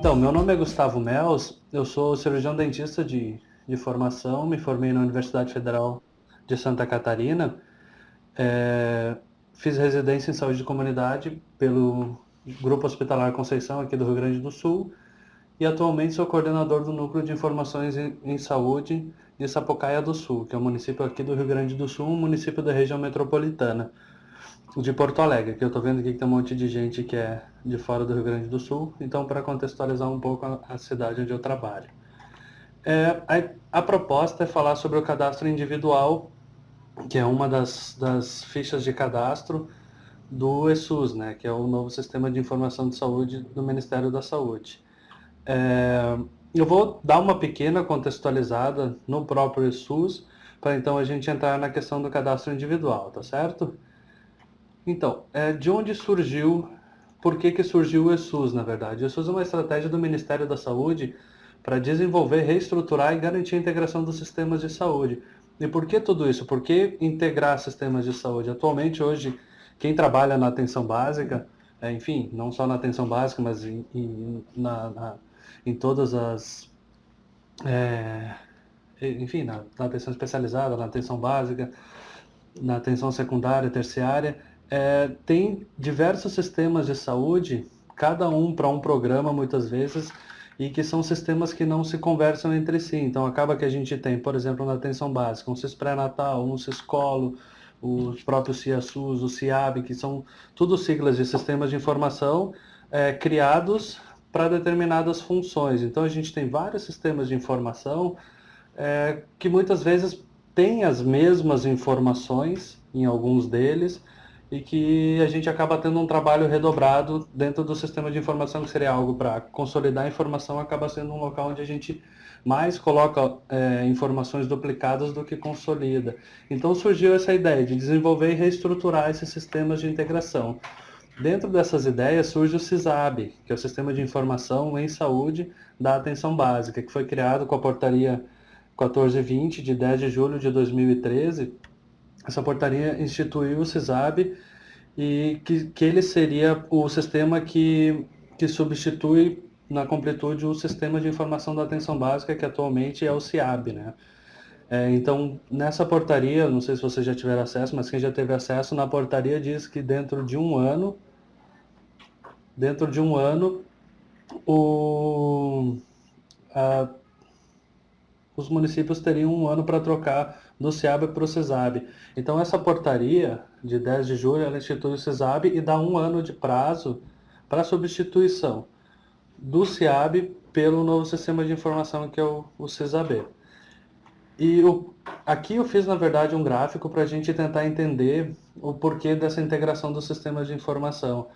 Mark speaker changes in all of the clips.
Speaker 1: Então, meu nome é Gustavo Mels, eu sou cirurgião dentista de formação, me formei na Universidade Federal de Santa Catarina, fiz residência em saúde de comunidade pelo Grupo Hospitalar Conceição aqui do Rio Grande do Sul e atualmente sou coordenador do Núcleo de Informações em Saúde de Sapucaia do Sul, que é um município aqui do Rio Grande do Sul, um município da região metropolitana de Porto Alegre, que eu estou vendo aqui que tem um monte de gente que é de fora do Rio Grande do Sul, então para contextualizar um pouco a cidade onde eu trabalho. A proposta é falar sobre o cadastro individual, que é uma das fichas de cadastro do ESUS, né, que é o novo Sistema de Informação de Saúde do Ministério da Saúde. Eu vou dar uma pequena contextualizada no próprio ESUS, para então a gente entrar na questão do cadastro individual, tá certo? Então, de onde surgiu, por que surgiu o ESUS, na verdade? O ESUS é uma estratégia do Ministério da Saúde para desenvolver, reestruturar e garantir a integração dos sistemas de saúde. E por que tudo isso? Por que integrar sistemas de saúde? Atualmente, hoje, quem trabalha na atenção básica, enfim, não só na atenção básica, mas em todas as... enfim, na atenção especializada, na atenção básica, na atenção secundária, terciária, tem diversos sistemas de saúde, cada um para um programa muitas vezes, e que são sistemas que não se conversam entre si. Então acaba que a gente tem, por exemplo, na atenção básica, um CIS pré-natal, um CIS-colo, o próprio CIASUS, o CIAB, que são tudo siglas de sistemas de informação criados para determinadas funções. Então a gente tem vários sistemas de informação que muitas vezes têm as mesmas informações em alguns deles e que a gente acaba tendo um trabalho redobrado dentro do sistema de informação, que seria algo para consolidar a informação, acaba sendo um local onde a gente mais coloca informações duplicadas do que consolida. Então surgiu essa ideia de desenvolver e reestruturar esses sistemas de integração. Dentro dessas ideias surge o CISAB, que é o Sistema de Informação em Saúde da Atenção Básica, que foi criado com a portaria 1420, de 10 de julho de 2013. Essa portaria instituiu o CISAB e que ele seria o sistema que substitui na completude o Sistema de Informação da Atenção Básica, que atualmente é o CIAB, né? Então, nessa portaria, não sei se vocês já tiveram acesso, mas quem já teve acesso, na portaria diz que dentro de um ano, o, a, os municípios teriam um ano para trocar do CIAB para o CISAB. Então, essa portaria de 10 de julho, ela institui o CISAB e dá um ano de prazo para a substituição do CIAB pelo novo sistema de informação, que é o CISAB. E aqui eu fiz, na verdade, um gráfico para a gente tentar entender o porquê dessa integração dos sistemas de informação.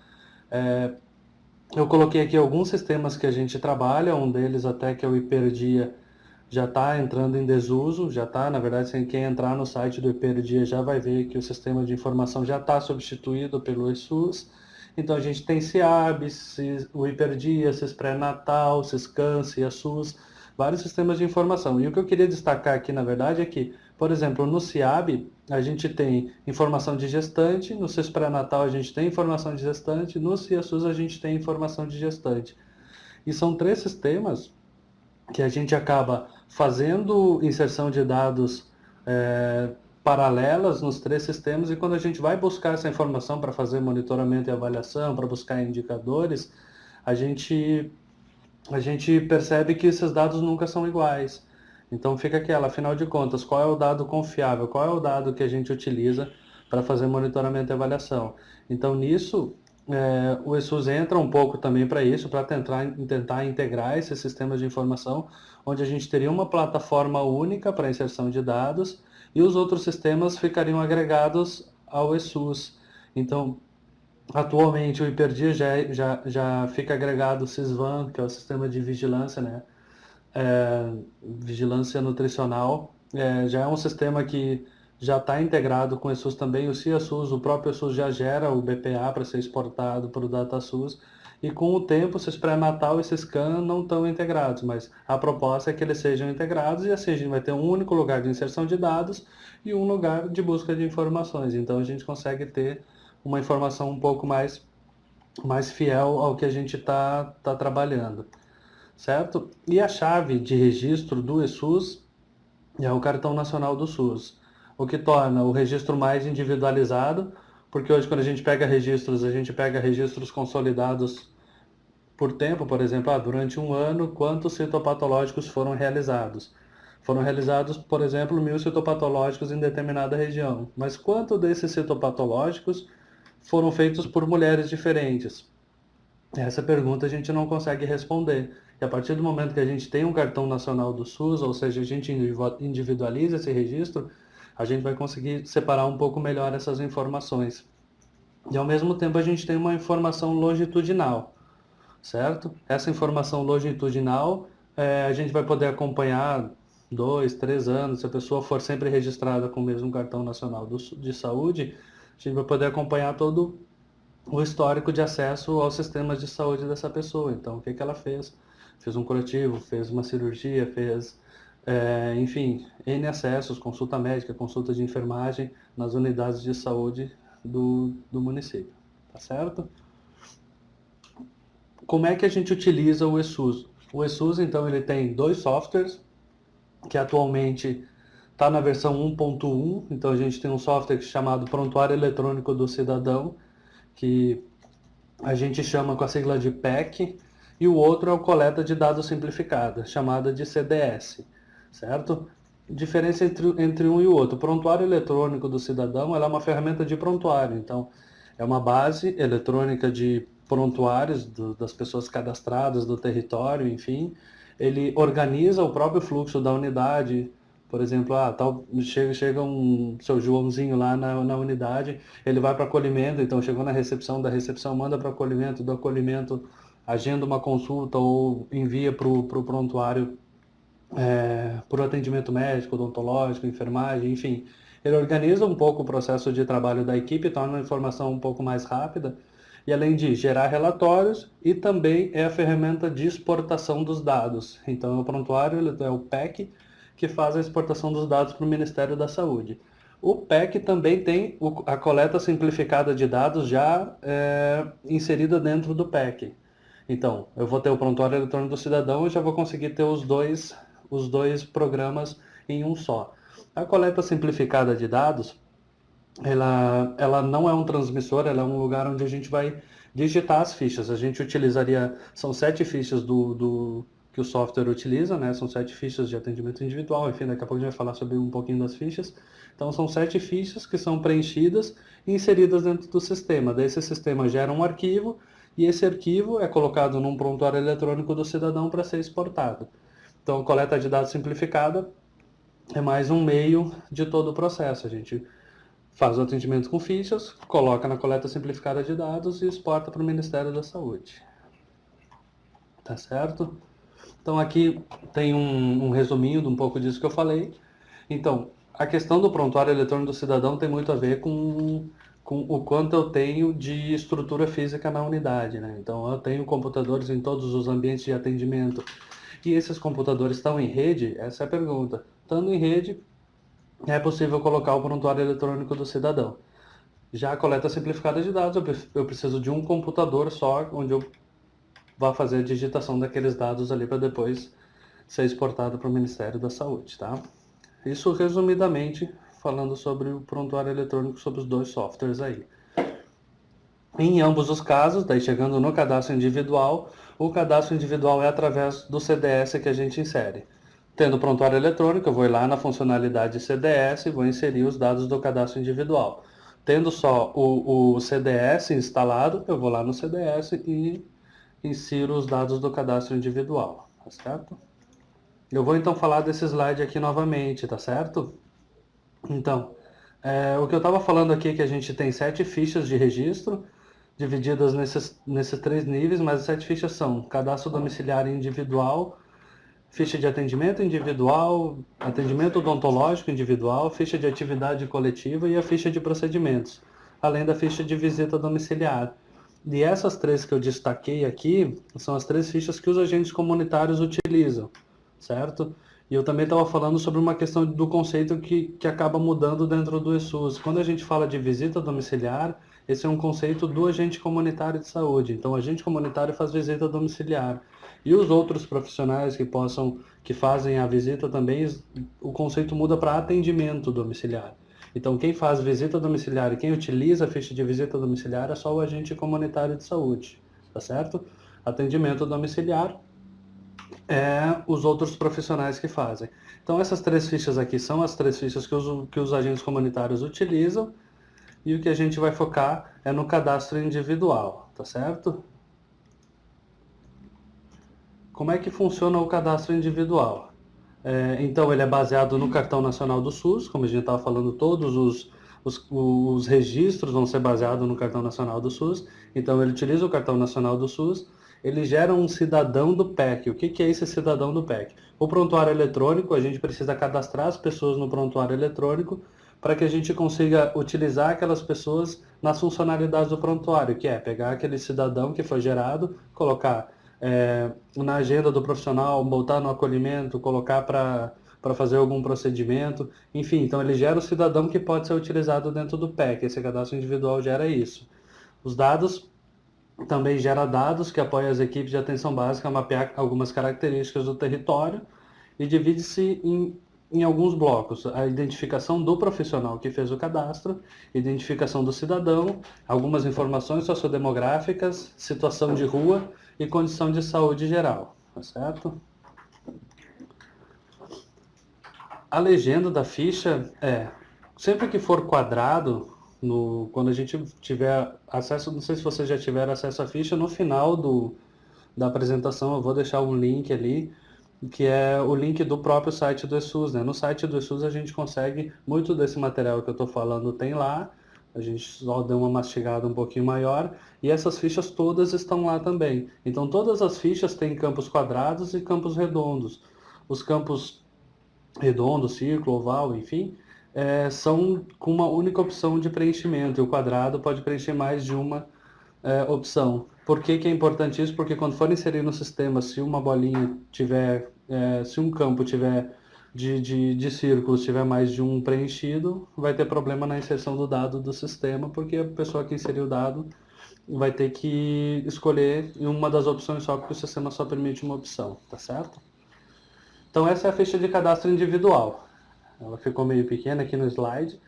Speaker 1: Eu coloquei aqui alguns sistemas que a gente trabalha, um deles até que é o Hiperdia, já está entrando em desuso, já está, na verdade, quem entrar no site do Hiperdia já vai ver que o sistema de informação já está substituído pelo ESUS. Então a gente tem CIAB, o Hiperdia, CIS pré-natal, CISCAN, CIASUS, vários sistemas de informação. E o que eu queria destacar aqui, na verdade, é que, por exemplo, no CIAB a gente tem informação de gestante, no CIS pré-natal a gente tem informação de gestante, no CIASUS a gente tem informação de gestante. E são três sistemas que a gente acaba fazendo inserção de dados paralelas nos três sistemas, e quando a gente vai buscar essa informação para fazer monitoramento e avaliação, para buscar indicadores, a gente percebe que esses dados nunca são iguais. Então fica aquela, afinal de contas, qual é o dado confiável, qual é o dado que a gente utiliza para fazer monitoramento e avaliação. Então nisso, o ESUS entra um pouco também para isso, para tentar integrar esses sistemas de informação, onde a gente teria uma plataforma única para inserção de dados e os outros sistemas ficariam agregados ao ESUS. Então, atualmente o Hiperdia já fica agregado ao SISVAN, que é o sistema de vigilância, né? Vigilância nutricional. Já é um sistema que já está integrado com o ESUS também. O CIASUS, o próprio ESUS já gera o BPA para ser exportado para o DataSUS. E com o tempo, o CIS pré-natal e CISCAN não estão integrados, mas a proposta é que eles sejam integrados e assim a gente vai ter um único lugar de inserção de dados e um lugar de busca de informações. Então a gente consegue ter uma informação um pouco mais fiel ao que a gente está trabalhando. certo? E a chave de registro do eSUS é o cartão nacional do SUS, o que torna o registro mais individualizado, porque hoje quando a gente pega registros consolidados por tempo, por exemplo, durante um ano, quantos citopatológicos foram realizados? Foram realizados, por exemplo, 1.000 citopatológicos em determinada região. Mas quanto desses citopatológicos foram feitos por mulheres diferentes? Essa pergunta a gente não consegue responder. E a partir do momento que a gente tem um cartão nacional do SUS, ou seja, a gente individualiza esse registro, a gente vai conseguir separar um pouco melhor essas informações. E ao mesmo tempo a gente tem uma informação longitudinal, certo? Essa informação longitudinal, a gente vai poder acompanhar 2, 3 anos, se a pessoa for sempre registrada com o mesmo cartão nacional de saúde, a gente vai poder acompanhar todo o histórico de acesso aos sistemas de saúde dessa pessoa. Então, o que ela fez? Fez um curativo, fez uma cirurgia, fez, enfim, N acessos, consulta médica, consulta de enfermagem nas unidades de saúde do município, tá certo? Como é que a gente utiliza o eSUS? O eSUS, então, ele tem 2 softwares, que atualmente está na versão 1.1, então a gente tem um software chamado Prontuário Eletrônico do Cidadão, que a gente chama com a sigla de PEC, e o outro é o Coleta de Dados Simplificada, chamada de CDS, certo? Diferença entre um e o outro. O Prontuário Eletrônico do Cidadão ela é uma ferramenta de prontuário, então é uma base eletrônica de prontuários das pessoas cadastradas do território, enfim. Ele organiza o próprio fluxo da unidade. Por exemplo, chega um seu Joãozinho lá na unidade, ele vai para acolhimento, então chegou na recepção, da recepção manda para acolhimento, do acolhimento agenda uma consulta ou envia para o prontuário por atendimento médico, odontológico, enfermagem, enfim. Ele organiza um pouco o processo de trabalho da equipe, torna a informação um pouco mais rápida, e além de gerar relatórios, e também é a ferramenta de exportação dos dados. Então, o prontuário é o PEC, que faz a exportação dos dados para o Ministério da Saúde. O PEC também tem a coleta simplificada de dados já inserida dentro do PEC. Então, eu vou ter o prontuário eletrônico do cidadão e já vou conseguir ter os dois programas em um só. A coleta simplificada de dados, ela não é um transmissor, ela é um lugar onde a gente vai digitar as fichas. A gente utilizaria, são 7 fichas que o software utiliza, né? São 7 fichas de atendimento individual, enfim, daqui a pouco a gente vai falar sobre um pouquinho das fichas. Então são 7 fichas que são preenchidas e inseridas dentro do sistema. Daí esse sistema gera um arquivo e esse arquivo é colocado num prontuário eletrônico do cidadão para ser exportado. Então, coleta de dados simplificada é mais um meio de todo o processo. A gente faz o atendimento com fichas, coloca na coleta simplificada de dados e exporta para o Ministério da Saúde. Tá certo? Então, aqui tem um resuminho de um pouco disso que eu falei. Então, a questão do prontuário eletrônico do cidadão tem muito a ver com o quanto eu tenho de estrutura física na unidade, né? Então, eu tenho computadores em todos os ambientes de atendimento. E esses computadores estão em rede? Essa é a pergunta. Estando em rede, é possível colocar o prontuário eletrônico do cidadão. Já a coleta simplificada de dados, eu preciso de um computador só, onde eu vá fazer a digitação daqueles dados ali para depois ser exportado para o Ministério da Saúde, tá? Isso resumidamente falando sobre o prontuário eletrônico, sobre os 2 softwares aí. Em ambos os casos, daí chegando no cadastro individual, o cadastro individual é através do CDS que a gente insere. Tendo prontuário eletrônico, eu vou ir lá na funcionalidade CDS e vou inserir os dados do cadastro individual. Tendo só o CDS instalado, eu vou lá no CDS e insiro os dados do cadastro individual, tá certo? Eu vou então falar desse slide aqui novamente, tá certo? Então, o que eu estava falando aqui é que a gente tem 7 fichas de registro, divididas nesses 3 níveis, mas as 7 fichas são cadastro domiciliar individual, ficha de atendimento individual, atendimento odontológico individual, ficha de atividade coletiva e a ficha de procedimentos, além da ficha de visita domiciliar. E essas 3 que eu destaquei aqui são as 3 fichas que os agentes comunitários utilizam, certo? E eu também estava falando sobre uma questão do conceito que acaba mudando dentro do ESUS. Quando a gente fala de visita domiciliar, esse é um conceito do agente comunitário de saúde. Então, o agente comunitário faz visita domiciliar. E os outros profissionais que fazem a visita também, o conceito muda para atendimento domiciliar. Então, quem faz visita domiciliar e quem utiliza a ficha de visita domiciliar é só o agente comunitário de saúde, tá certo? Atendimento domiciliar os outros profissionais que fazem. Então, essas 3 fichas aqui são as 3 fichas que os agentes comunitários utilizam, e o que a gente vai focar é no cadastro individual, tá certo? Como é que funciona o cadastro individual? Então, ele é baseado no Cartão Nacional do SUS, como a gente estava falando, todos os registros vão ser baseados no Cartão Nacional do SUS. Então, ele utiliza o Cartão Nacional do SUS, ele gera um cidadão do PEC. O que é esse cidadão do PEC? O prontuário eletrônico, a gente precisa cadastrar as pessoas no prontuário eletrônico para que a gente consiga utilizar aquelas pessoas nas funcionalidades do prontuário, que é pegar aquele cidadão que foi gerado, colocar na agenda do profissional, botar no acolhimento, colocar para fazer algum procedimento, enfim, então ele gera o cidadão que pode ser utilizado dentro do PEC, esse cadastro individual gera isso. Os dados também gera dados que apoiam as equipes de atenção básica a mapear algumas características do território e divide-se em alguns blocos: a identificação do profissional que fez o cadastro, identificação do cidadão, algumas informações sociodemográficas, situação de rua e condição de saúde geral, tá certo? A legenda da ficha sempre que for quadrado, quando a gente tiver acesso, não sei se vocês já tiveram acesso à ficha, no final da apresentação eu vou deixar um link ali, que é o link do próprio site do ESUS, né? No site do ESUS a gente consegue, muito desse material que eu estou falando tem lá, a gente só deu uma mastigada um pouquinho maior, e essas fichas todas estão lá também. Então todas as fichas têm campos quadrados e campos redondos. Os campos redondo, círculo, oval, enfim, são com uma única opção de preenchimento, e o quadrado pode preencher mais de uma opção. Por que é importante isso? Porque quando for inserir no sistema, se uma bolinha tiver, se um campo tiver de círculos tiver mais de um preenchido, vai ter problema na inserção do dado do sistema, porque a pessoa que inseriu o dado vai ter que escolher uma das opções só, porque o sistema só permite uma opção, tá certo? Então essa é a ficha de cadastro individual. Ela ficou meio pequena aqui no slide,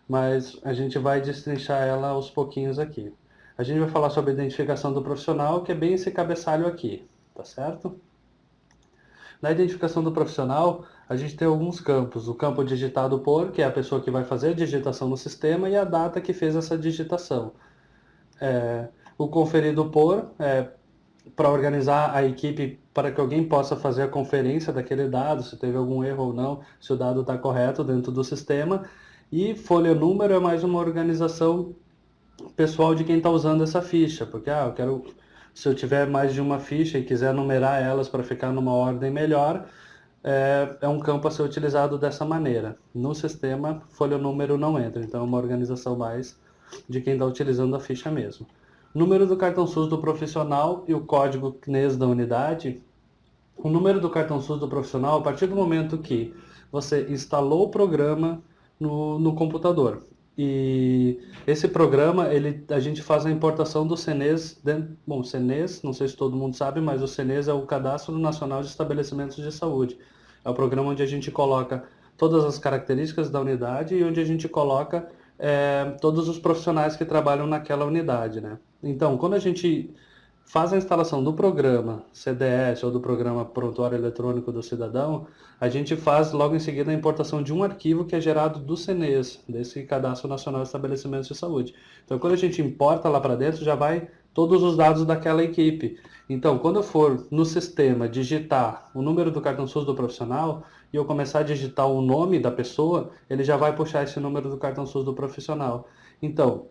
Speaker 1: mas a gente vai destrinchar ela aos pouquinhos aqui. A gente vai falar sobre a identificação do profissional, que é bem esse cabeçalho aqui, tá certo? Na identificação do profissional, a gente tem alguns campos. O campo digitado por, que é a pessoa que vai fazer a digitação no sistema, e a data que fez essa digitação. O conferido por, para organizar a equipe para que alguém possa fazer a conferência daquele dado, se teve algum erro ou não, se o dado está correto dentro do sistema. E folha número é mais uma organização pessoal de quem está usando essa ficha, porque se eu tiver mais de uma ficha e quiser numerar elas para ficar numa ordem melhor, é um campo a ser utilizado dessa maneira. No sistema, folha número não entra, então é uma organização mais de quem está utilizando a ficha mesmo. Número do cartão SUS do profissional e o código CNES da unidade. O número do cartão SUS do profissional, a partir do momento que você instalou o programa no computador. E esse programa, a gente faz a importação do CNES. Bom, CNES, não sei se todo mundo sabe, mas o CNES é o Cadastro Nacional de Estabelecimentos de Saúde. É o programa onde a gente coloca todas as características da unidade e onde a gente coloca todos os profissionais que trabalham naquela unidade, né? Então, quando a gente faz a instalação do programa CDS ou do programa Prontuário Eletrônico do Cidadão, a gente faz logo em seguida a importação de um arquivo que é gerado do CNES, desse Cadastro Nacional de Estabelecimentos de Saúde. Então, quando a gente importa lá para dentro, já vai todos os dados daquela equipe. Então, quando eu for no sistema digitar o número do cartão SUS do profissional e eu começar a digitar o nome da pessoa, ele já vai puxar esse número do cartão SUS do profissional. Então,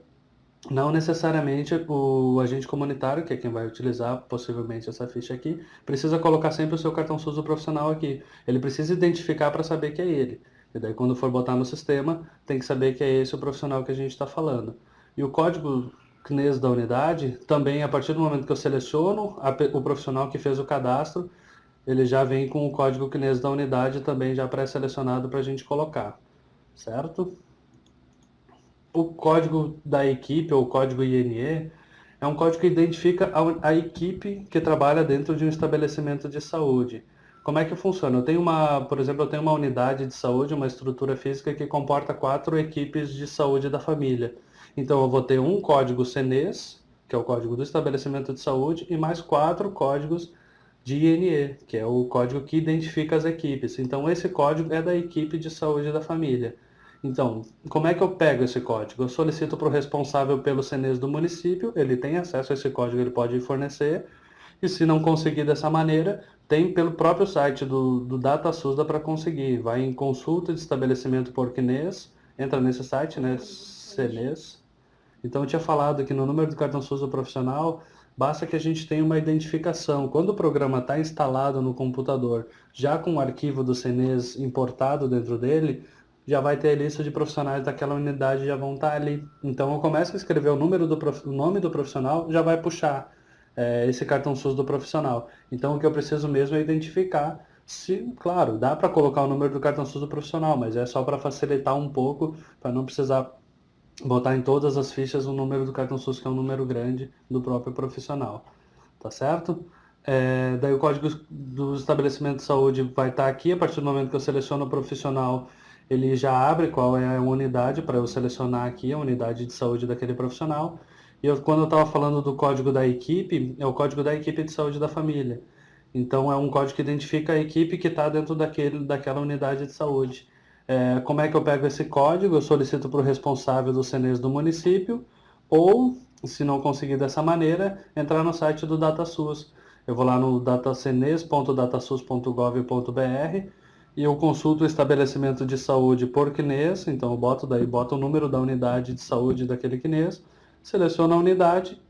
Speaker 1: não necessariamente o agente comunitário, que é quem vai utilizar possivelmente essa ficha aqui, precisa colocar sempre o seu cartão SUS do profissional aqui. Ele precisa identificar para saber que é ele. E daí quando for botar no sistema, tem que saber que é esse o profissional que a gente está falando. E o código CNES da unidade, também a partir do momento que eu seleciono o profissional que fez o cadastro, ele já vem com o código CNES da unidade também já pré-selecionado para a gente colocar, certo? O código da equipe, ou código INE, é um código que identifica a equipe que trabalha dentro de um estabelecimento de saúde. Como é que funciona? Por exemplo, eu tenho uma unidade de saúde, uma estrutura física que comporta 4 equipes de saúde da família. Então, eu vou ter um código CNES, que é o código do estabelecimento de saúde, e mais 4 códigos de INE, que é o código que identifica as equipes. Então, esse código é da equipe de saúde da família. Então, como é que eu pego esse código? Eu solicito para o responsável pelo CNES do município, ele tem acesso a esse código, ele pode fornecer, e se não conseguir dessa maneira, tem pelo próprio site do DataSUS, dá para conseguir. Vai em consulta de estabelecimento por CNES, entra nesse site, né, CNES. Então, eu tinha falado que no número do cartão SUS do profissional, basta que a gente tenha uma identificação. Quando o programa está instalado no computador, já com o arquivo do CNES importado dentro dele, já vai ter a lista de profissionais daquela unidade, já vão estar ali. Então, eu começo a escrever o nome do profissional, já vai puxar esse cartão SUS do profissional. Então, o que eu preciso mesmo é identificar se, claro, dá para colocar o número do cartão SUS do profissional, mas é só para facilitar um pouco, para não precisar botar em todas as fichas o número do cartão SUS, que é um número grande do próprio profissional, tá certo? Daí o código do estabelecimento de saúde vai estar aqui, a partir do momento que eu seleciono o profissional, ele já abre qual é a unidade, para eu selecionar aqui a unidade de saúde daquele profissional. Quando eu estava falando do código da equipe, é o código da equipe de saúde da família. Então, é um código que identifica a equipe que está dentro daquela unidade de saúde. Como é que eu pego esse código? Eu solicito para o responsável do CNES do município, ou, se não conseguir dessa maneira, entrar no site do DataSUS. Eu vou lá no datacenes.datasus.gov.br e eu consulto o estabelecimento de saúde por CNES, então eu boto o número da unidade de saúde daquele CNES, seleciono a unidade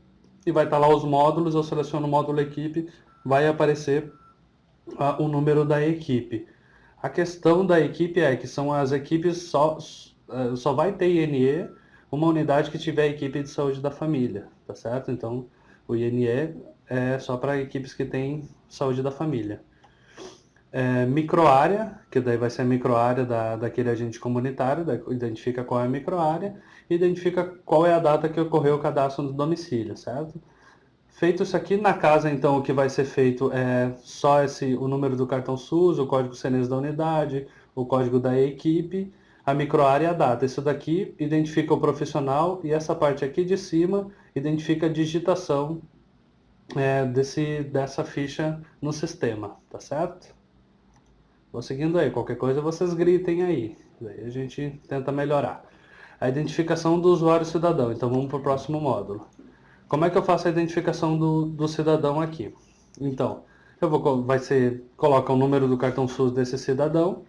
Speaker 1: e vai estar lá os módulos, eu seleciono o módulo equipe, vai aparecer o número da equipe. A questão da equipe é que são as equipes só vai ter INE uma unidade que tiver equipe de saúde da família, tá certo? Então, o INE é só para equipes que têm saúde da família. Microárea, que daí vai ser a microárea daquele agente comunitário, identifica qual é a microárea, e identifica qual é a data que ocorreu o cadastro no domicílio, certo? Feito isso aqui, na casa, então, o que vai ser feito é só o número do cartão SUS, o código CNES da unidade, o código da equipe, a microárea e a data. Isso daqui identifica o profissional e essa parte aqui de cima identifica a digitação dessa ficha no sistema, tá certo? Vou seguindo aí, qualquer coisa vocês gritem aí, daí a gente tenta melhorar. A identificação do usuário cidadão, então vamos para o próximo módulo. Como é que eu faço a identificação do cidadão aqui? Então, coloca o número do cartão SUS desse cidadão,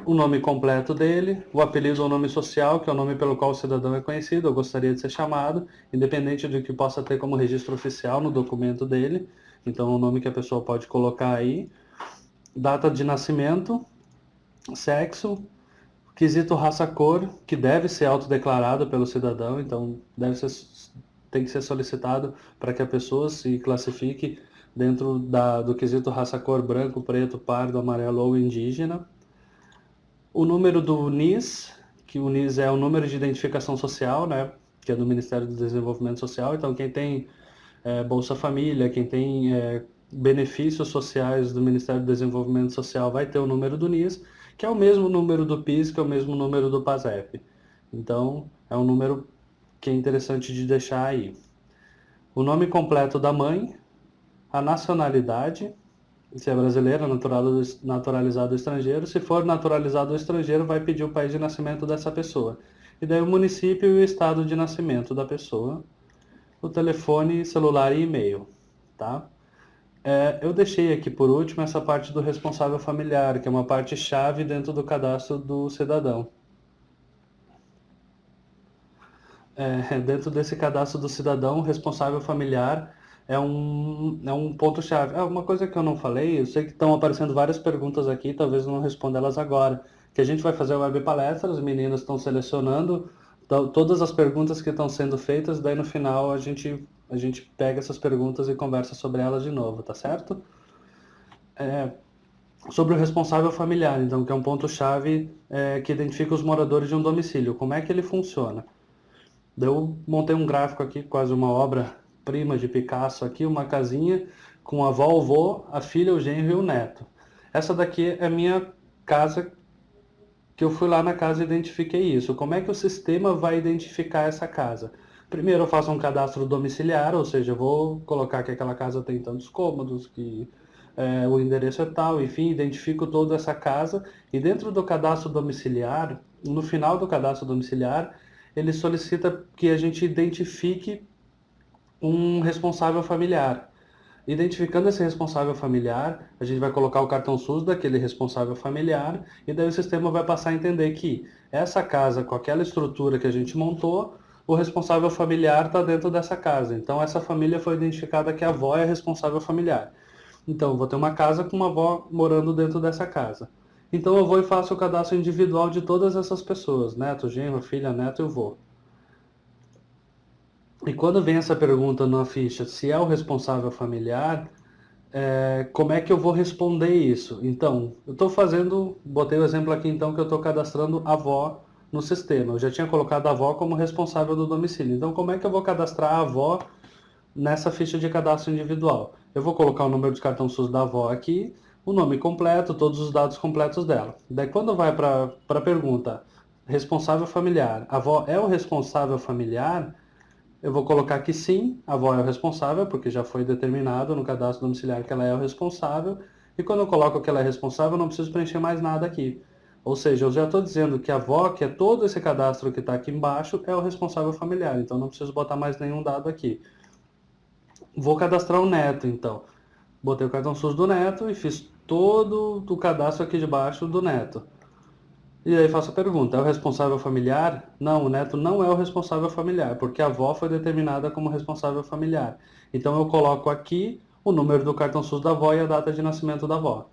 Speaker 1: o nome completo dele, o apelido ou nome social, que é o nome pelo qual o cidadão é conhecido, ou gostaria de ser chamado, independente do que possa ter como registro oficial no documento dele. Então, o nome que a pessoa pode colocar aí. Data de nascimento, sexo, quesito raça-cor, que deve ser autodeclarado pelo cidadão, então tem que ser solicitado para que a pessoa se classifique dentro do quesito raça-cor branco, preto, pardo, amarelo ou indígena. O número do NIS, que o NIS é o número de identificação social, né, que é do Ministério do Desenvolvimento Social, então quem tem Bolsa Família, quem tem benefícios sociais do Ministério do Desenvolvimento Social vai ter o número do NIS, que é o mesmo número do PIS, que é o mesmo número do PASEP. Então, é um número que é interessante de deixar aí. O nome completo da mãe, a nacionalidade, se é brasileira, naturalizado estrangeiro. Se for naturalizado estrangeiro, vai pedir o país de nascimento dessa pessoa. E daí o município e o estado de nascimento da pessoa. O telefone, celular e e-mail, tá? Eu deixei aqui por último essa parte do responsável familiar, que é uma parte chave dentro do cadastro do cidadão. Dentro desse cadastro do cidadão, o responsável familiar é um ponto-chave. Uma coisa que eu não falei, eu sei que estão aparecendo várias perguntas aqui, talvez eu não responda elas agora, que a gente vai fazer a web palestra, as meninas estão selecionando todas as perguntas que estão sendo feitas, daí no final a gente pega essas perguntas e conversa sobre elas de novo, tá certo? sobre o responsável familiar, então, que é um ponto-chave que identifica os moradores de um domicílio. Como é que ele funciona? Eu montei um gráfico aqui, quase uma obra-prima de Picasso aqui, uma casinha com a avó, o vô, a filha, o genro e o neto. Essa daqui é a minha casa, que eu fui lá na casa e identifiquei isso. Como é que o sistema vai identificar essa casa? Primeiro eu faço um cadastro domiciliar, ou seja, eu vou colocar que aquela casa tem tantos cômodos, que o endereço é tal, enfim, identifico toda essa casa e dentro do cadastro domiciliar, no final do cadastro domiciliar, ele solicita que a gente identifique um responsável familiar. Identificando esse responsável familiar, a gente vai colocar o cartão SUS daquele responsável familiar e daí o sistema vai passar a entender que essa casa, com aquela estrutura que a gente montou, o responsável familiar está dentro dessa casa. Então essa família foi identificada que a avó é a responsável familiar. Então eu vou ter uma casa com uma avó morando dentro dessa casa. Então eu vou e faço o cadastro individual de todas essas pessoas, neto, genro, filha, neto e vô. E quando vem essa pergunta na ficha, se é o responsável familiar, como é que eu vou responder isso? Então, eu estou botei o exemplo aqui então que eu estou cadastrando a avó no sistema. Eu já tinha colocado a avó como responsável do domicílio. Então, como é que eu vou cadastrar a avó nessa ficha de cadastro individual? Eu vou colocar o número de cartão SUS da avó aqui, o nome completo, todos os dados completos dela. Daí, quando vai para a pergunta, responsável familiar, a avó é o responsável familiar? Eu vou colocar que sim, a avó é o responsável, porque já foi determinado no cadastro domiciliar que ela é o responsável. E quando eu coloco que ela é responsável, eu não preciso preencher mais nada aqui. Ou seja, eu já estou dizendo que a avó, que é todo esse cadastro que está aqui embaixo, é o responsável familiar. Então não preciso botar mais nenhum dado aqui. Vou cadastrar o neto, então. Botei o cartão SUS do neto e fiz todo o cadastro aqui de baixo do neto. E aí faço a pergunta, é o responsável familiar? Não, o neto não é o responsável familiar, porque a avó foi determinada como responsável familiar. Então eu coloco aqui o número do cartão SUS da avó e a data de nascimento da avó.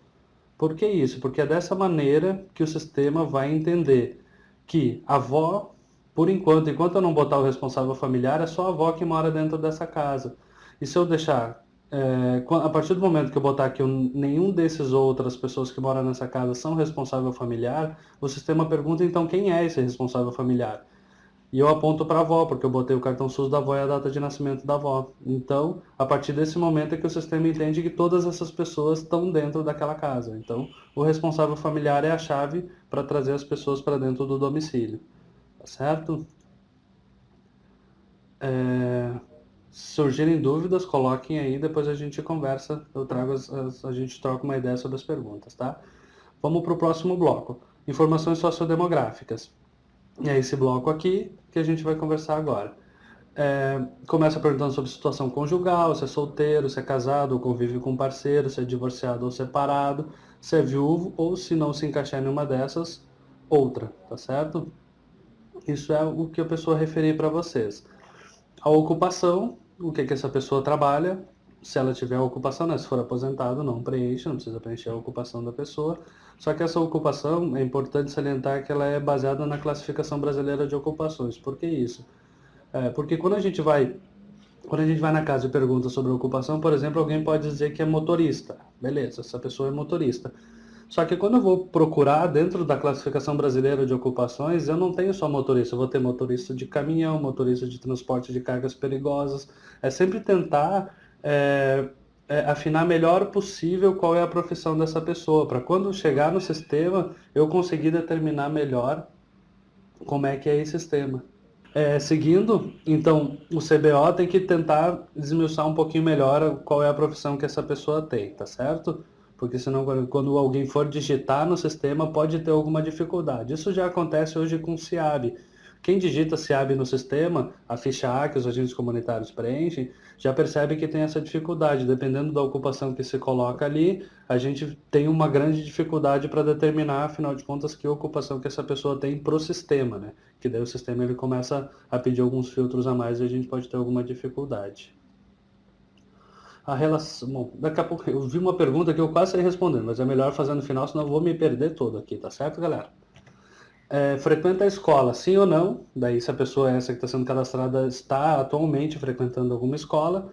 Speaker 1: Por que isso? Porque é dessa maneira que o sistema vai entender que a avó, por enquanto eu não botar o responsável familiar, é só a avó que mora dentro dessa casa. E se eu deixar, a partir do momento que eu botar que nenhum desses outras pessoas que moram nessa casa são responsável familiar, o sistema pergunta então quem é esse responsável familiar. E eu aponto para a avó, porque eu botei o cartão SUS da avó e a data de nascimento da avó. Então, a partir desse momento é que o sistema entende que todas essas pessoas estão dentro daquela casa. Então, o responsável familiar é a chave para trazer as pessoas para dentro do domicílio. Tá certo? Surgirem dúvidas, coloquem aí, depois a gente conversa, a gente troca uma ideia sobre as perguntas, tá? Vamos para o próximo bloco. Informações sociodemográficas. E é esse bloco aqui que a gente vai conversar agora. Começa perguntando sobre situação conjugal, se é solteiro, se é casado ou convive com um parceiro, se é divorciado ou separado, se é viúvo ou se não se encaixar em nenhuma dessas, outra, tá certo? Isso é o que a pessoa referir para vocês. A ocupação, o que essa pessoa trabalha, se ela tiver ocupação, né? Se for aposentado, não preenche, não precisa preencher a ocupação da pessoa. Só que essa ocupação, é importante salientar que ela é baseada na classificação brasileira de ocupações. Por que isso? Porque quando a gente vai na casa e pergunta sobre a ocupação, por exemplo, alguém pode dizer que é motorista. Beleza, essa pessoa é motorista. Só que quando eu vou procurar dentro da classificação brasileira de ocupações, eu não tenho só motorista, eu vou ter motorista de caminhão, motorista de transporte de cargas perigosas. É sempre tentar afinar melhor possível qual é a profissão dessa pessoa, para quando chegar no sistema eu conseguir determinar melhor como é que é esse sistema. Seguindo, então, o CBO tem que tentar desmiuçar um pouquinho melhor qual é a profissão que essa pessoa tem, tá certo? Porque senão, quando alguém for digitar no sistema, pode ter alguma dificuldade. Isso já acontece hoje com o SIAB. Quem digita SIAB no sistema, a ficha A que os agentes comunitários preenchem, já percebe que tem essa dificuldade. Dependendo da ocupação que se coloca ali, a gente tem uma grande dificuldade para determinar, afinal de contas, que ocupação que essa pessoa tem para o sistema, né? Que daí o sistema ele começa a pedir alguns filtros a mais e a gente pode ter alguma dificuldade. A relação, bom, daqui a pouco eu vi uma pergunta que eu quase sei respondendo, mas é melhor fazer no final, senão eu vou me perder todo aqui, tá certo, galera? Frequenta a escola, sim ou não? Daí, se a pessoa essa que está sendo cadastrada está atualmente frequentando alguma escola.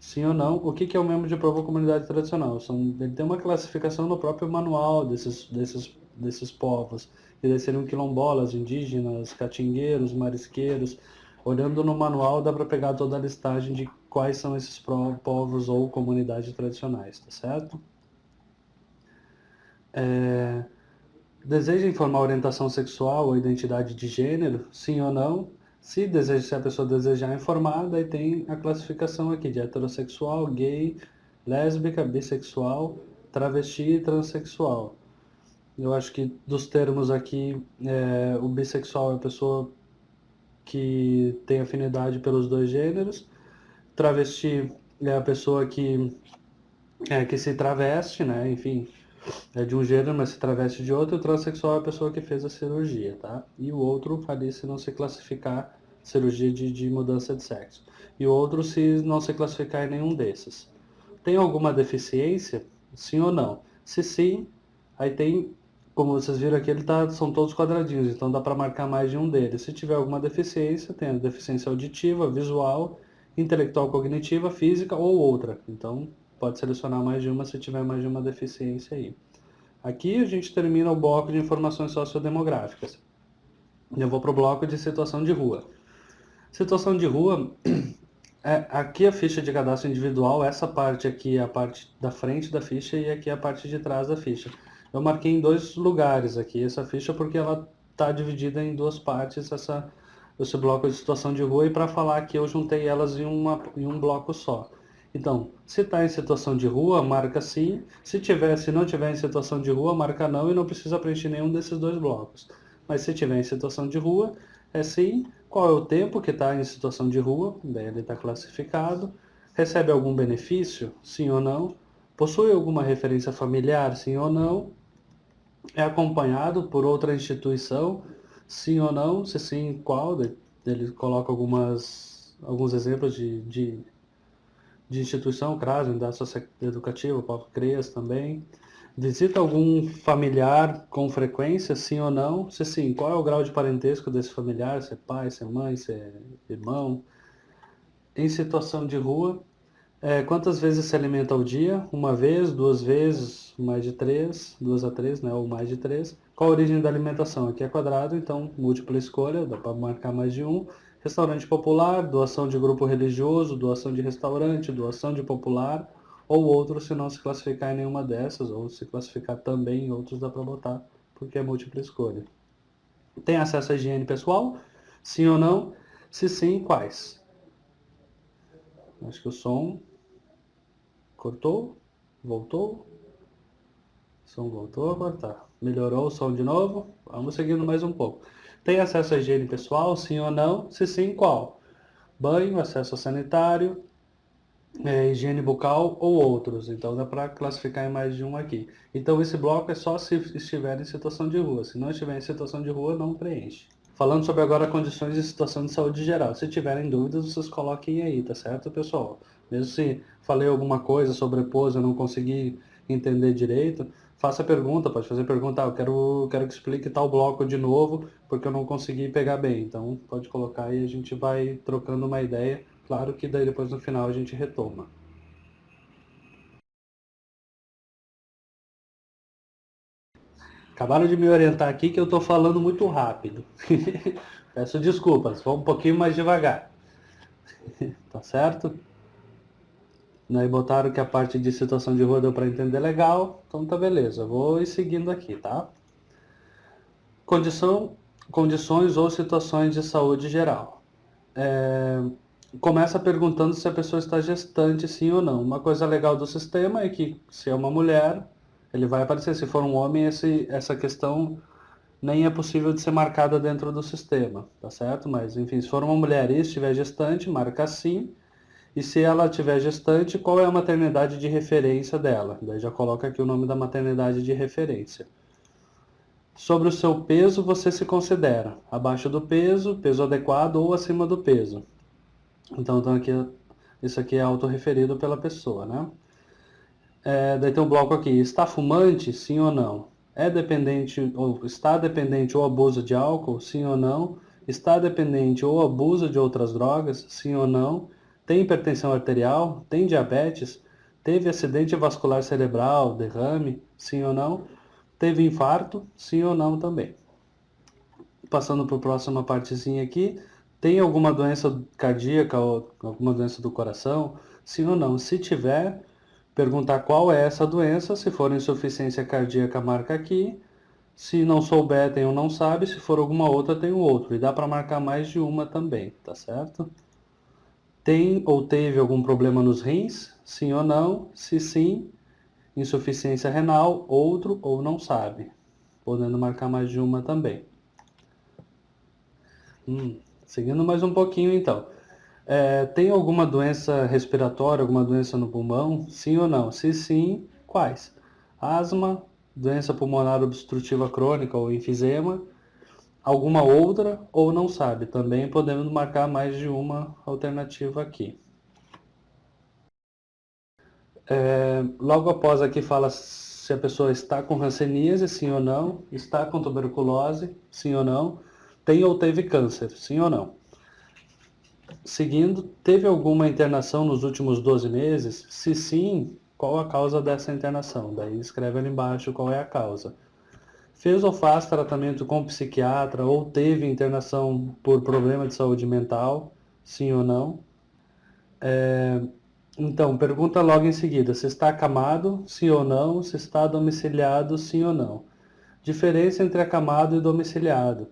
Speaker 1: sim ou não. O que é um membro de prova ou comunidade tradicional? Ele tem uma classificação no próprio manual desses povos, que daí seriam quilombolas, indígenas, catingueiros, marisqueiros. Olhando no manual dá para pegar toda a listagem de quais são esses povos ou comunidades tradicionais, tá certo? Deseja informar orientação sexual ou identidade de gênero? Sim ou não? Se a pessoa desejar informar, daí tem a classificação aqui de heterossexual, gay, lésbica, bissexual, travesti e transexual. Eu acho que dos termos aqui, o bissexual é a pessoa que tem afinidade pelos dois gêneros, travesti é a pessoa que se traveste, né? Enfim, é de um gênero, mas se traveste de outro, e o transexual é a pessoa que fez a cirurgia, tá? E o outro ali se não se classificar cirurgia de mudança de sexo. E o outro se não se classificar em nenhum desses. Tem alguma deficiência? Sim ou não? Se sim, aí tem, como vocês viram aqui, são todos quadradinhos, então dá para marcar mais de um deles. Se tiver alguma deficiência, tem a deficiência auditiva, visual, intelectual cognitiva, física ou outra. Então, pode selecionar mais de uma se tiver mais de uma deficiência aí. Aqui a gente termina o bloco de informações sociodemográficas. Eu vou para o bloco de situação de rua. Situação de rua, aqui a ficha de cadastro individual, essa parte aqui é a parte da frente da ficha e aqui é a parte de trás da ficha. Eu marquei em dois lugares aqui essa ficha porque ela está dividida em duas partes, esse bloco de situação de rua, e para falar que eu juntei elas em um bloco só. Então, se está em situação de rua, marca sim. Se não tiver em situação de rua, marca não e não precisa preencher nenhum desses dois blocos. Mas se tiver em situação de rua, é sim. Qual é o tempo que está em situação de rua? Daí ele está classificado. Recebe algum benefício? Sim ou não? Possui alguma referência familiar? Sim ou não? É acompanhado por outra instituição? Sim ou não? Se sim, qual? Ele coloca alguns exemplos de instituição, CRAS, Unidade Socioeducativa, Paulo CREAS também. Visita algum familiar com frequência, sim ou não? Se sim, qual é o grau de parentesco desse familiar? Se é pai, se é mãe, se é irmão? Em situação de rua, quantas vezes se alimenta ao dia? Uma vez, duas vezes, mais de três, duas a três, né? Ou mais de três. Qual a origem da alimentação? Aqui é quadrado, então múltipla escolha, dá para marcar mais de um. Restaurante popular, doação de grupo religioso, doação de restaurante, doação de popular, ou outro se não se classificar em nenhuma dessas, ou se classificar também em outros dá para botar, porque é múltipla escolha. Tem acesso à higiene pessoal? Sim ou não? Se sim, quais? Acho que o som cortou, voltou, o som voltou a cortar. Melhorou o som de novo? Vamos seguindo mais um pouco. Tem acesso à higiene pessoal, sim ou não? Se sim, qual? Banho, acesso sanitário, higiene bucal ou outros. Então dá para classificar em mais de um aqui. Então esse bloco é só se estiver em situação de rua. Se não estiver em situação de rua, não preenche. Falando sobre agora condições de situação de saúde geral. Se tiverem dúvidas, vocês coloquem aí, tá certo, pessoal? Mesmo se falei alguma coisa sobre repouso e não consegui entender direito, faça pergunta, pode fazer pergunta. Eu quero que explique tal bloco de novo, porque eu não consegui pegar bem. Então pode colocar aí e a gente vai trocando uma ideia. Claro que daí depois no final a gente retoma. Acabaram de me orientar aqui que eu estou falando muito rápido. Peço desculpas, vou um pouquinho mais devagar. Tá certo? Aí botaram que a parte de situação de rua deu para entender legal, então tá beleza. Vou ir seguindo aqui, tá? Condição, condições ou situações de saúde geral. Começa perguntando se a pessoa está gestante, sim ou não. Uma coisa legal do sistema é que se é uma mulher, ele vai aparecer. Se for um homem, essa questão nem é possível de ser marcada dentro do sistema, tá certo? Mas enfim, se for uma mulher e estiver gestante, marca sim. E se ela tiver gestante, qual é a maternidade de referência dela? Daí já coloca aqui o nome da maternidade de referência. Sobre o seu peso, você se considera abaixo do peso, peso adequado ou acima do peso. Então aqui, isso aqui é autorreferido pela pessoa, né? Daí tem um bloco aqui, está fumante, sim ou não? É dependente, ou está dependente ou abusa de álcool, sim ou não? Está dependente ou abusa de outras drogas, sim ou não? tem hipertensão arterial, tem diabetes, teve acidente vascular cerebral, derrame, sim ou não, teve infarto, sim ou não também. Passando para a próxima partezinha aqui, tem alguma doença cardíaca ou alguma doença do coração, sim ou não. Se tiver, perguntar qual é essa doença, se for insuficiência cardíaca, marca aqui. Se não souber, tem um não sabe, se for alguma outra, tem um outro. E dá para marcar mais de uma também, tá certo? Tem ou teve algum problema nos rins? Sim ou não? Se sim, insuficiência renal, outro ou não sabe. Podendo marcar mais de uma também. Seguindo mais um pouquinho então. Tem alguma doença respiratória, alguma doença no pulmão? Sim ou não? Se sim, quais? Asma, doença pulmonar obstrutiva crônica ou enfisema, alguma outra ou não sabe. Também podemos marcar mais de uma alternativa aqui. Logo após aqui fala se a pessoa está com hanseníase, sim ou não, está com tuberculose, sim ou não, tem ou teve câncer, sim ou não. Seguindo, teve alguma internação nos últimos 12 meses? Se sim, qual a causa dessa internação? Daí escreve ali embaixo qual é a causa. Fez ou faz tratamento com psiquiatra ou teve internação por problema de saúde mental? Sim ou não? Então, pergunta logo em seguida, se está acamado, sim ou não, se está domiciliado, sim ou não. Diferença entre acamado e domiciliado.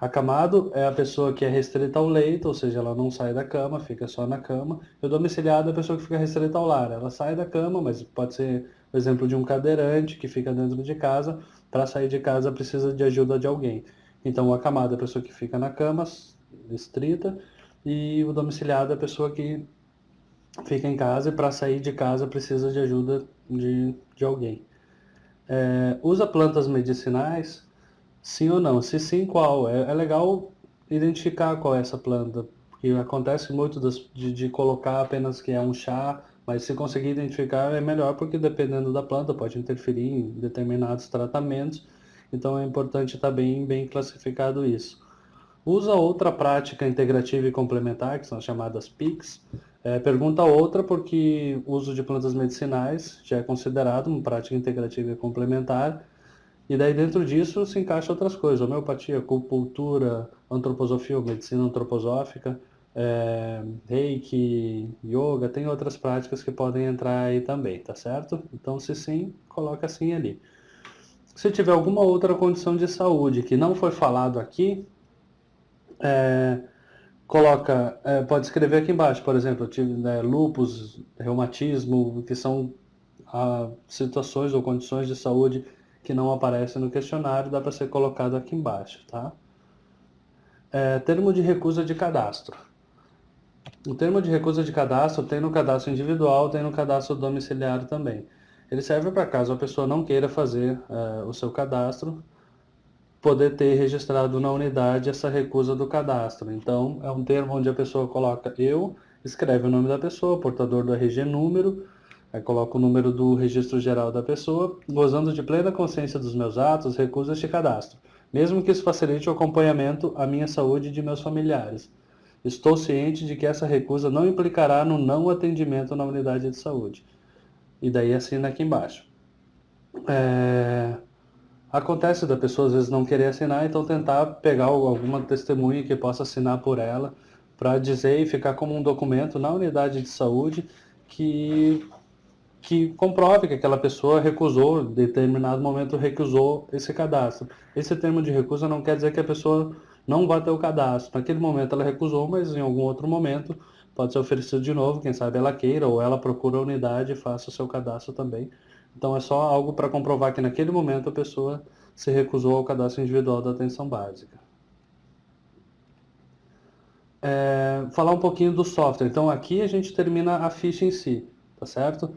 Speaker 1: Acamado é a pessoa que é restrita ao leito, ou seja, ela não sai da cama, fica só na cama. E o domiciliado é a pessoa que fica restrita ao lar. Ela sai da cama, mas pode ser o exemplo de um cadeirante que fica dentro de casa. Para sair de casa precisa de ajuda de alguém. Então, o acamado é a pessoa que fica na cama, restrita, e o domiciliado é a pessoa que fica em casa e para sair de casa precisa de ajuda de alguém. Usa plantas medicinais? Sim ou não? Se sim, qual? É legal identificar qual é essa planta, porque acontece muito de colocar apenas que é um chá, mas se conseguir identificar é melhor, porque dependendo da planta pode interferir em determinados tratamentos, então é importante estar bem classificado isso. Usa outra prática integrativa e complementar, que são as chamadas PICs. Pergunta outra porque o uso de plantas medicinais já é considerado uma prática integrativa e complementar, e daí dentro disso se encaixa outras coisas, homeopatia, acupuntura, antroposofia, medicina antroposófica, reiki, yoga, tem outras práticas que podem entrar aí também, tá certo? Então se sim, coloca assim ali. Se tiver alguma outra condição de saúde que não foi falado aqui, coloca, pode escrever aqui embaixo, por exemplo, eu tive lúpus, reumatismo, que são situações ou condições de saúde que não aparecem no questionário, dá para ser colocado aqui embaixo, tá? Termo de recusa de cadastro. O termo de recusa de cadastro tem no cadastro individual, tem no cadastro domiciliar também. Ele serve para caso a pessoa não queira fazer o seu cadastro, poder ter registrado na unidade essa recusa do cadastro. Então, é um termo onde a pessoa coloca eu, escreve o nome da pessoa, portador do RG número, aí coloca o número do registro geral da pessoa, gozando de plena consciência dos meus atos, recuso este cadastro, mesmo que isso facilite o acompanhamento à minha saúde e de meus familiares. Estou ciente de que essa recusa não implicará no não atendimento na unidade de saúde. E daí assina aqui embaixo. Acontece da pessoa às vezes não querer assinar, então tentar pegar alguma testemunha que possa assinar por ela, para dizer e ficar como um documento na unidade de saúde que comprove que aquela pessoa recusou, em determinado momento recusou esse cadastro. Esse termo de recusa não quer dizer que a pessoa não vai ter o cadastro. Naquele momento ela recusou, mas em algum outro momento pode ser oferecido de novo, quem sabe ela queira, ou ela procura a unidade e faça o seu cadastro também. Então é só algo para comprovar que naquele momento a pessoa se recusou ao cadastro individual da atenção básica. Falar um pouquinho do software. Então aqui a gente termina a ficha em si, tá certo?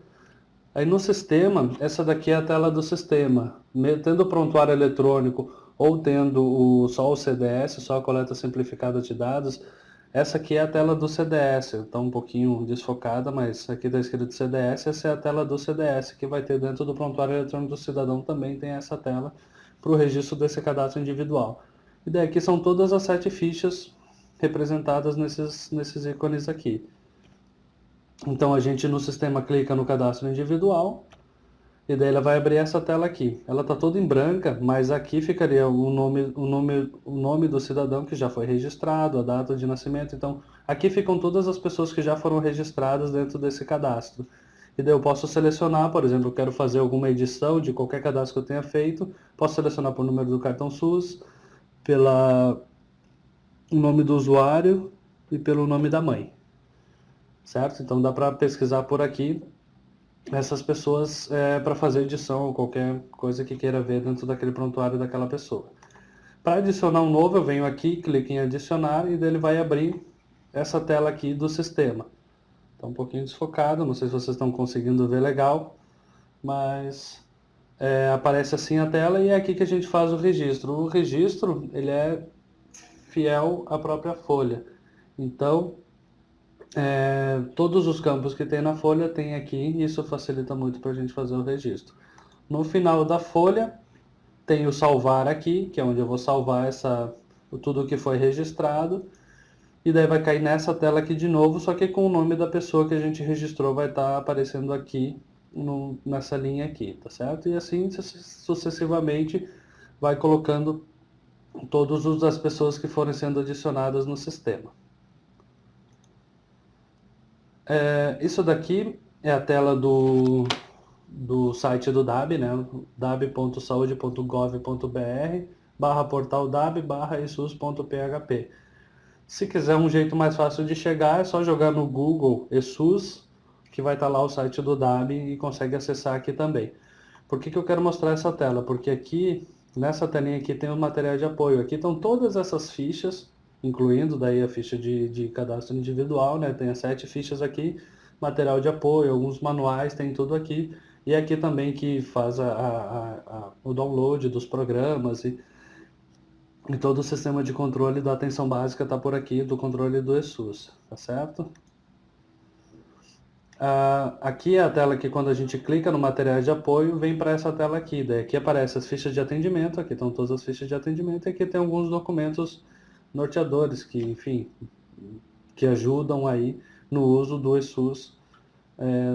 Speaker 1: Aí no sistema, essa daqui é a tela do sistema. Tendo o prontuário eletrônico ou tendo só o CDS, só a coleta simplificada de dados, essa aqui é a tela do CDS. Está um pouquinho desfocada, mas aqui está escrito CDS, essa é a tela do CDS, que vai ter dentro do prontuário eletrônico do cidadão também tem essa tela para o registro desse cadastro individual. E daí aqui são todas as 7 fichas representadas nesses ícones aqui. Então a gente no sistema clica no cadastro individual e daí ela vai abrir essa tela aqui. Ela está toda em branca, mas aqui ficaria o nome do cidadão que já foi registrado, a data de nascimento. Então aqui ficam todas as pessoas que já foram registradas dentro desse cadastro. E daí eu posso selecionar, por exemplo, eu quero fazer alguma edição de qualquer cadastro que eu tenha feito, posso selecionar por número do cartão SUS, pela o nome do usuário e pelo nome da mãe, certo? Então dá para pesquisar por aqui essas pessoas para fazer edição ou qualquer coisa que queira ver dentro daquele prontuário daquela pessoa. Para adicionar um novo, eu venho aqui, clico em adicionar e daí ele vai abrir essa tela aqui do sistema. Está um pouquinho desfocado, não sei se vocês estão conseguindo ver legal, mas aparece assim a tela e é aqui que a gente faz o registro. O registro, ele é fiel à própria folha. Então, todos os campos que tem na folha tem aqui e isso facilita muito para a gente fazer o registro. No final da folha, tem o salvar aqui, que é onde eu vou salvar tudo que foi registrado. E daí vai cair nessa tela aqui de novo, só que com o nome da pessoa que a gente registrou vai estar aparecendo aqui nessa linha aqui, tá certo? E assim sucessivamente vai colocando todas as pessoas que forem sendo adicionadas no sistema. Isso daqui é a tela do site do DAB, né? dab.saude.gov.br/portal dab/esus.php. Se quiser um jeito mais fácil de chegar, é só jogar no Google ESUS, que vai estar lá o site do DAB e consegue acessar aqui também. Por que eu quero mostrar essa tela? Porque aqui, nessa telinha aqui, tem o material de apoio. Aqui estão todas essas fichas, incluindo daí a ficha de cadastro individual, né? Tem as 7 fichas aqui, material de apoio, alguns manuais, tem tudo aqui. E aqui também que faz o download dos programas e todo o sistema de controle da atenção básica está por aqui, do controle do ESUS, tá certo? Aqui é a tela que quando a gente clica no material de apoio, vem para essa tela aqui. Daí aqui aparecem as fichas de atendimento, aqui estão todas as fichas de atendimento, e aqui tem alguns documentos norteadores que, enfim, que ajudam aí no uso do ESUS,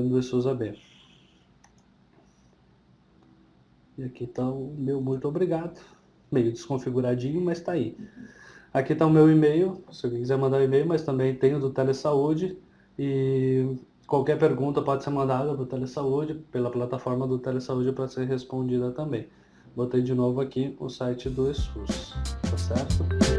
Speaker 1: do ESUS AB. E aqui está o meu muito obrigado. Meio desconfiguradinho, mas está aí. Aqui está o meu e-mail, se alguém quiser mandar um e-mail, mas também tem o do Telesaúde. E qualquer pergunta pode ser mandada para o Telesaúde, pela plataforma do Telesaúde para ser respondida também. Botei de novo aqui o site do ESUS, tá certo?